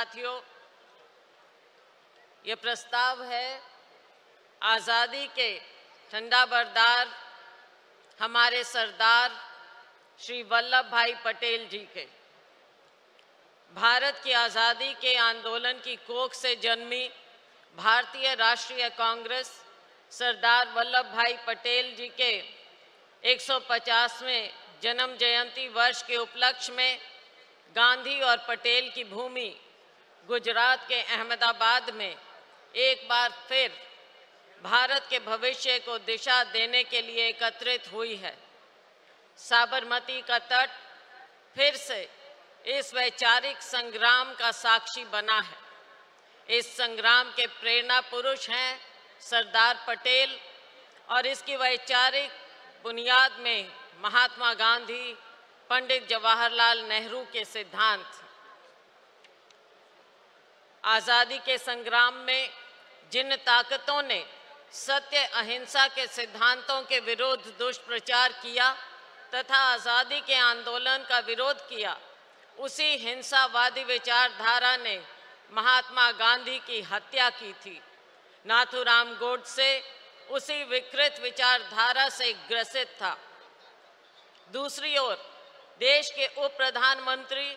साथियों, ये प्रस्ताव है आज़ादी के ठंडा बरदार हमारे सरदार श्री वल्लभ भाई पटेल जी के। भारत की आज़ादी के आंदोलन की कोख से जन्मी भारतीय राष्ट्रीय कांग्रेस सरदार वल्लभ भाई पटेल जी के 150वें जन्म जयंती वर्ष के उपलक्ष्य में गांधी और पटेल की भूमि गुजरात के अहमदाबाद में एक बार फिर भारत के भविष्य को दिशा देने के लिए एकत्रित हुई है। साबरमती का तट फिर से इस वैचारिक संग्राम का साक्षी बना है। इस संग्राम के प्रेरणा पुरुष हैं सरदार पटेल और इसकी वैचारिक बुनियाद में महात्मा गांधी, पंडित जवाहरलाल नेहरू के सिद्धांत। आज़ादी के संग्राम में जिन ताकतों ने सत्य अहिंसा के सिद्धांतों के विरुद्ध दुष्प्रचार किया तथा आज़ादी के आंदोलन का विरोध किया, उसी हिंसावादी विचारधारा ने महात्मा गांधी की हत्या की थी। नाथूराम गोडसे उसी विकृत विचारधारा से ग्रसित था। दूसरी ओर देश के उप प्रधानमंत्री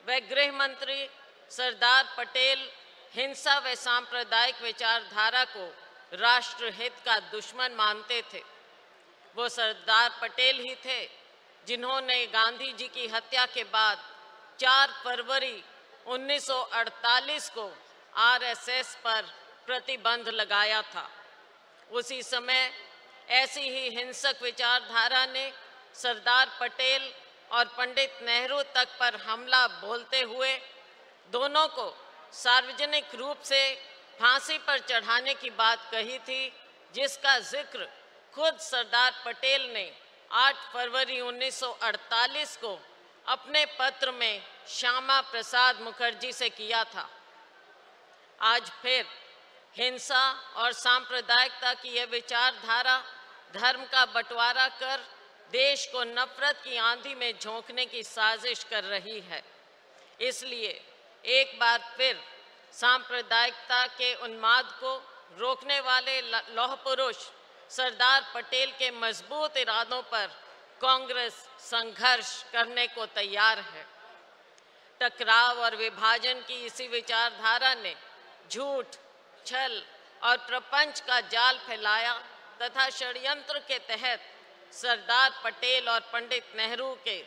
व गृह मंत्री सरदार पटेल हिंसा व सांप्रदायिक विचारधारा को राष्ट्रहित का दुश्मन मानते थे। वो सरदार पटेल ही थे जिन्होंने गांधी जी की हत्या के बाद 4 फरवरी 1948 को आरएसएस पर प्रतिबंध लगाया था। उसी समय ऐसी ही हिंसक विचारधारा ने सरदार पटेल और पंडित नेहरू तक पर हमला बोलते हुए दोनों को सार्वजनिक रूप से फांसी पर चढ़ाने की बात कही थी, जिसका जिक्र खुद सरदार पटेल ने 8 फरवरी 1948 को अपने पत्र में श्यामा प्रसाद मुखर्जी से किया था। आज फिर हिंसा और सांप्रदायिकता की यह विचारधारा धर्म का बंटवारा कर देश को नफरत की आंधी में झोंकने की साजिश कर रही है। इसलिए एक बार फिर सांप्रदायिकता के उन्माद को रोकने वाले लौह पुरुष सरदार पटेल के मजबूत इरादों पर कांग्रेस संघर्ष करने को तैयार है। टकराव और विभाजन की इसी विचारधारा ने झूठ, छल और प्रपंच का जाल फैलाया तथा षड्यंत्र के तहत सरदार पटेल और पंडित नेहरू के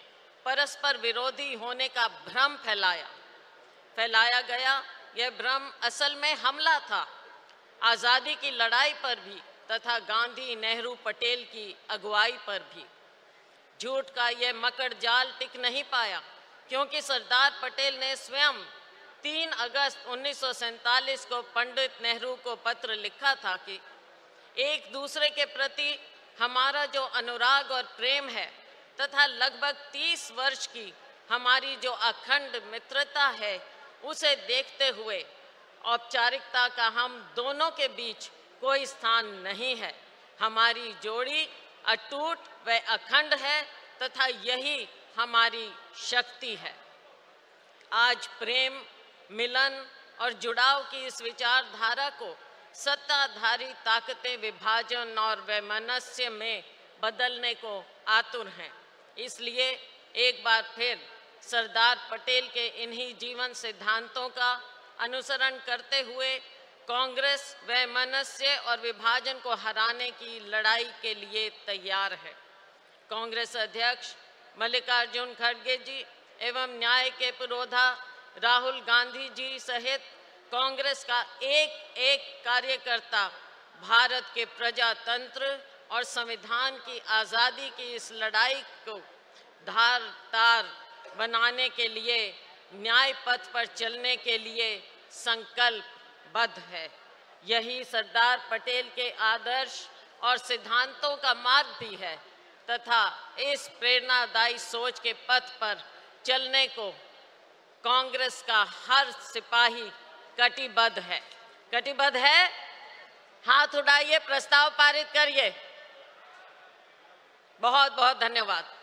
परस्पर विरोधी होने का भ्रम फैलाया गया। यह भ्रम असल में हमला था आज़ादी की लड़ाई पर भी तथा गांधी, नेहरू, पटेल की अगुवाई पर भी। झूठ का यह मकड़ जाल टिक नहीं पाया, क्योंकि सरदार पटेल ने स्वयं 3 अगस्त 1947 को पंडित नेहरू को पत्र लिखा था कि एक दूसरे के प्रति हमारा जो अनुराग और प्रेम है तथा लगभग 30 वर्ष की हमारी जो अखंड मित्रता है, उसे देखते हुए औपचारिकता का हम दोनों के बीच कोई स्थान नहीं है। हमारी जोड़ी अटूट व अखंड है तथा यही हमारी शक्ति है। आज प्रेम, मिलन और जुड़ाव की इस विचारधारा को सत्ताधारी ताकतें विभाजन और वैमनस्य में बदलने को आतुर हैं। इसलिए एक बार फिर सरदार पटेल के इन्हीं जीवन सिद्धांतों का अनुसरण करते हुए कांग्रेस वैमनस्य और विभाजन को हराने की लड़ाई के लिए तैयार है। कांग्रेस अध्यक्ष मल्लिकार्जुन खड़गे जी एवं न्याय के पुरोधा राहुल गांधी जी सहित कांग्रेस का एक कार्यकर्ता भारत के प्रजातंत्र और संविधान की आज़ादी की इस लड़ाई को धारदार बनाने के लिए, न्याय पथ पर चलने के लिए संकल्पबद्ध है। यही सरदार पटेल के आदर्श और सिद्धांतों का मार्ग भी है तथा इस प्रेरणादायी सोच के पथ पर चलने को कांग्रेस का हर सिपाही कटिबद्ध है। कटिबद्ध है? हाथ उठाइए, प्रस्ताव पारित करिए। बहुत बहुत धन्यवाद।